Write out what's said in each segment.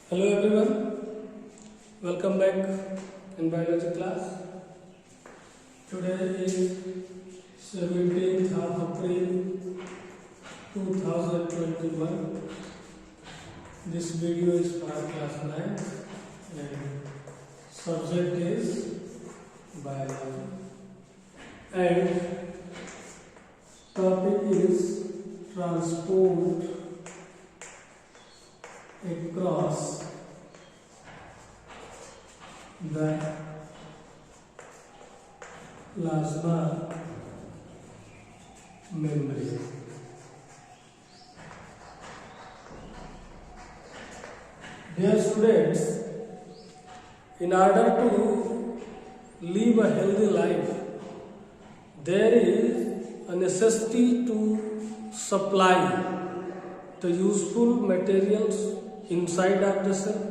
Hello everyone, welcome back in biology class. Today is 17th of April 2021. This video is for class 9 and subject is biology and topic is transport across the plasma membrane. Dear students, in order to live a healthy life, there is a necessity to supply the useful materials inside of the cell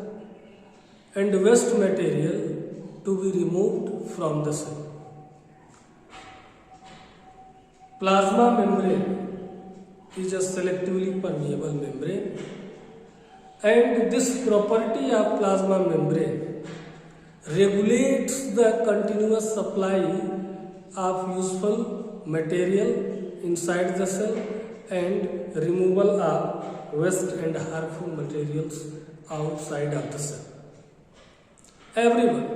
and waste material to be removed from the cell. Plasma membrane is a selectively permeable membrane, and this property of plasma membrane regulates the continuous supply of useful material inside the cell and removal of waste and harmful materials outside of the cell. Everyone,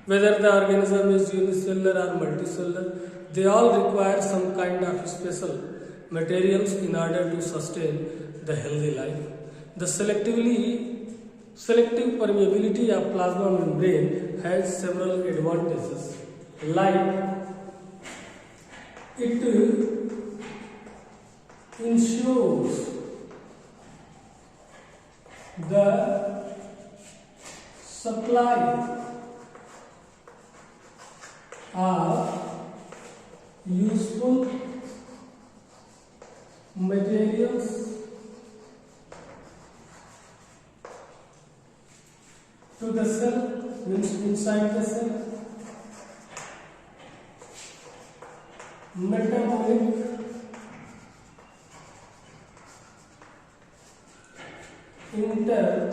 whether the organism is unicellular or multicellular, they all require some kind of special materials in order to sustain the healthy life. The selective permeability of plasma membrane has several advantages, like it ensures the supply of useful materials to the cell, means inside the cell. Metabolic intermediates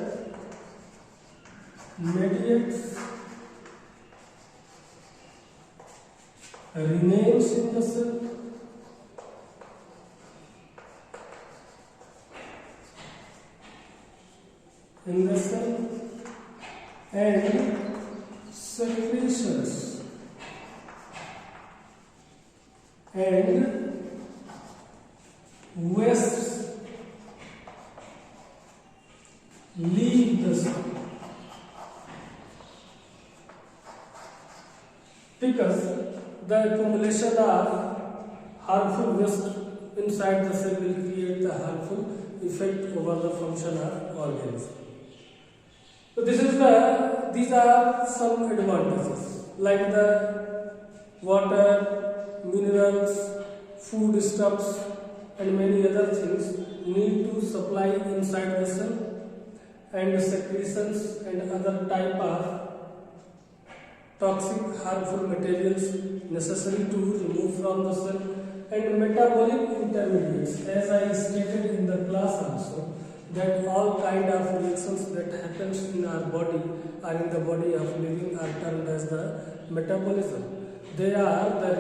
remains in the cell and secretions and wastes leave the cell, because the accumulation of harmful waste inside the cell will create the harmful effect over the function of organism. So these are some advantages, like the water, minerals, food stuffs and many other things need to supply inside the cell, and secretions and other type of toxic harmful materials necessary to remove from the cell, and metabolic intermediates, as I stated in the class also, that all kind of reactions that happens in our body or in the body of living are termed as the metabolism. They are the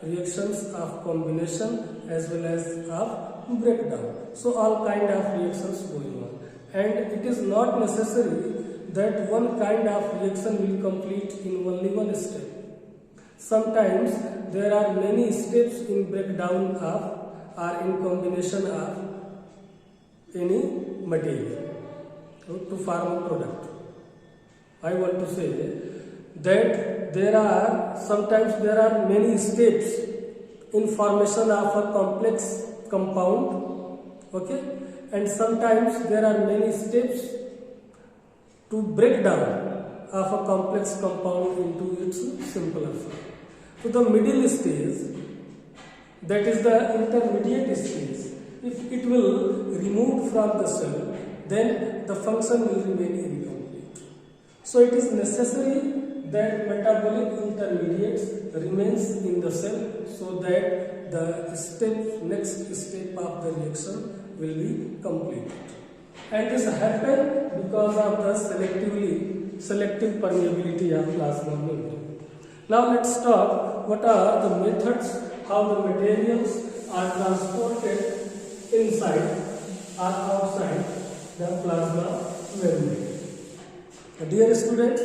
reactions of combination as well as of breakdown. So all kind of reactions going on, and it is not necessary that one kind of reaction will complete in only one step. Sometimes there are many steps in breakdown of or in combination of any material to form a product. I want to say that there are many steps in formation of a complex compound, okay, and sometimes there are many steps to break down of a complex compound into its simpler form. So the middle stage, that is the intermediate stage, if it will remove from the cell, then the function will remain incomplete. So it is necessary that metabolic intermediates remains in the cell so that the next step of the reaction will be completed. and this happens because of the selective permeability of plasma membrane. Now let's talk what are the methods how the materials are transported inside or outside the plasma membrane. Dear students,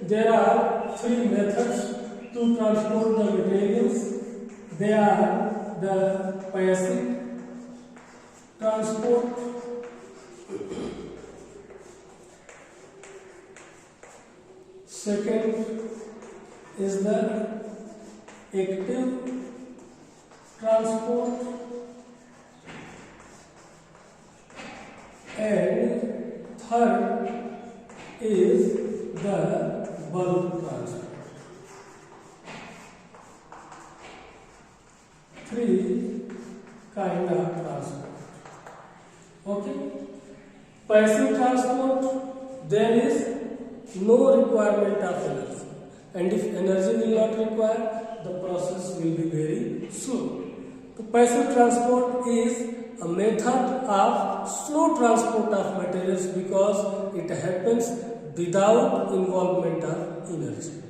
there are three methods to transport the materials. They are the passive transport, second is the active transport, and third is the bulk transport. Three kind of transport. Okay. Passive transport, there is no requirement of energy, and if energy will not require, the process will be very slow. The passive transport is a method of slow transport of materials because it happens without involvement of energy.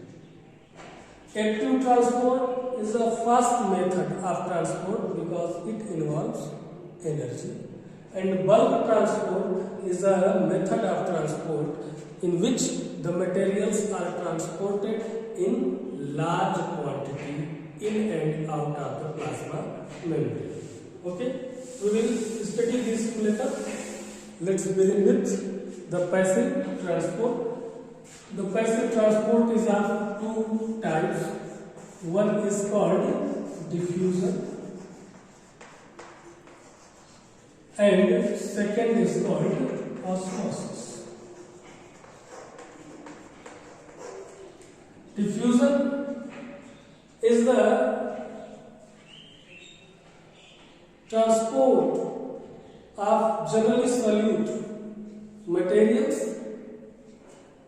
Active transport is a fast method of transport because it involves energy. And bulk transport is a method of transport in which the materials are transported in large quantity in and out of the plasma membrane. Okay, we will study this later. Let's begin with the passive transport. The passive transport is of two types. One is called diffusion and second is called osmosis. Diffusion is the transport of generally solute materials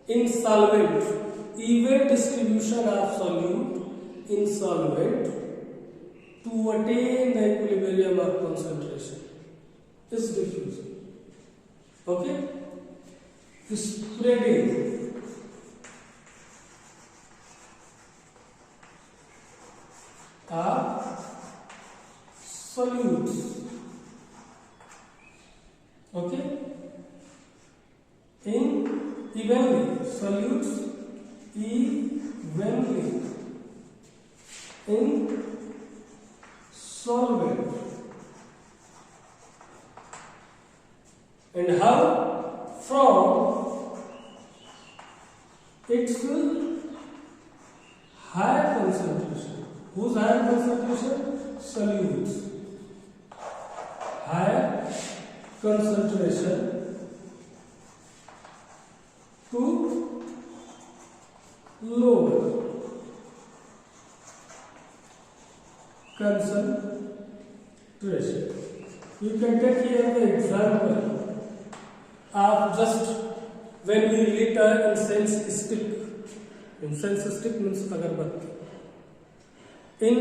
in solvent, even distribution of solute in solvent to attain the equilibrium of concentration is diffusion. Okay? Spreading of solutes. Okay? In evenly, solutes evenly in solvent. And how? From its higher concentration. Whose higher concentration? Solutes. Higher concentration to lower concentration. You can take here the example of just when we lit a incense stick. Incense stick means agarbatti. In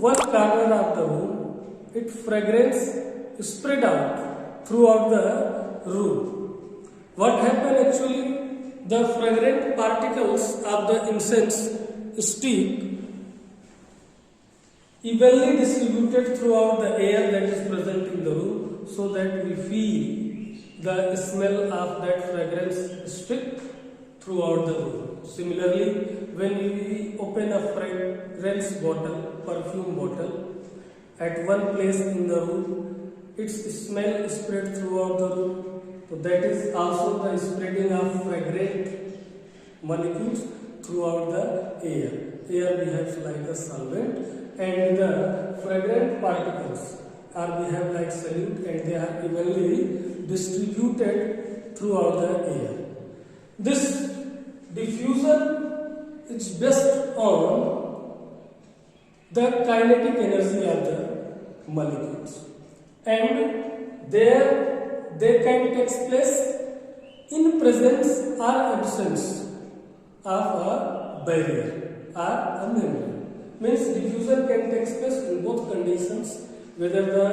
one corner of the room, its fragrance spread out throughout the room. What happened actually? The fragrant particles of the incense stick evenly distributed throughout the air that is present in the room, so that we feel the smell of that fragrance stick throughout the room. Similarly, when we open a fragrance bottle, perfume bottle, at one place in the room, its smell spread throughout the room. So that is also the spreading of fragrant molecules throughout the air. Air behaves like a solvent, and the fragrant particles are behave like solute, and they are evenly distributed throughout the air. This diffusion is based on the kinetic energy of the molecules, and they can take place in presence or absence of a barrier or a membrane. Means diffusion can take place in both conditions, whether the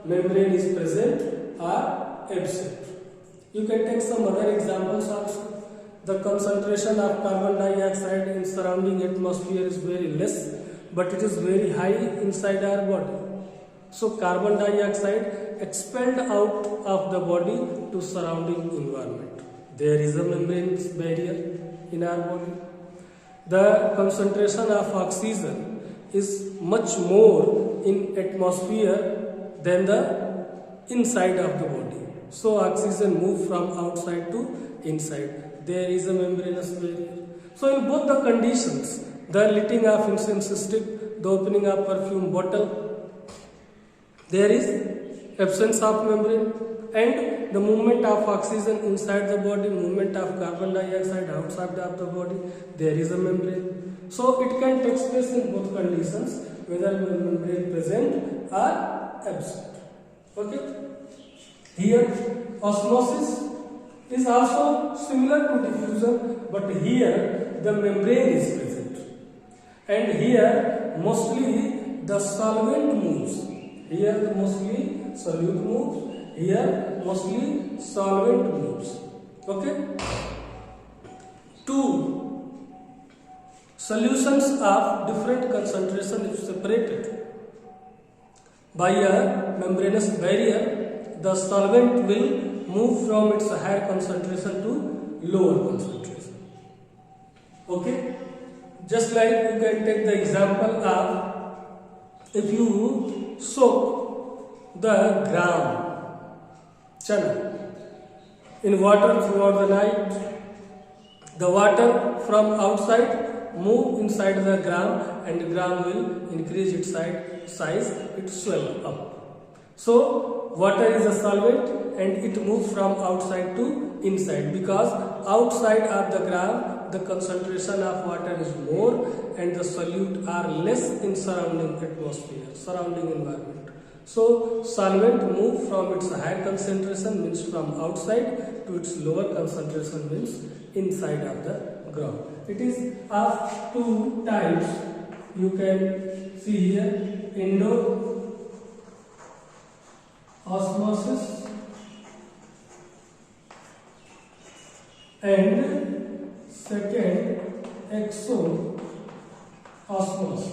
membrane is present or absent. You can take some other examples also. The concentration of carbon dioxide in surrounding atmosphere is very less, but it is very high inside our body. So carbon dioxide expelled out of the body to surrounding environment. There is a membrane barrier in our body. The concentration of oxygen is much more in atmosphere than the inside of the body. So oxygen move from outside to inside. There is a membranous barrier. So in both the conditions, the lighting of incense stick, the opening of perfume bottle, there is absence of membrane, and the movement of oxygen inside the body, movement of carbon dioxide outside of the body, there is a membrane. So it can take place in both conditions, whether membrane present or absent. Okay. Here osmosis is also similar to diffusion, but here the membrane is present, and here mostly the solvent moves. Here mostly solute moves. Here mostly solvent moves. Okay. 2. Solutions of different concentration if separated by a membranous barrier, the solvent will move from its higher concentration to lower concentration. Okay. Just like you can take the example of, if you soak the gram chana in water throughout the night, the water from outside move inside the gram, and gram will increase its size, it swell up. So water is a solvent and it moves from outside to inside, because outside of the gram the concentration of water is more and the solute are less in surrounding atmosphere, surrounding environment. So solvent move from its higher concentration, means from outside, to its lower concentration, means inside of the ground. It is of 2 types. You can see here, osmosis and second osmosis.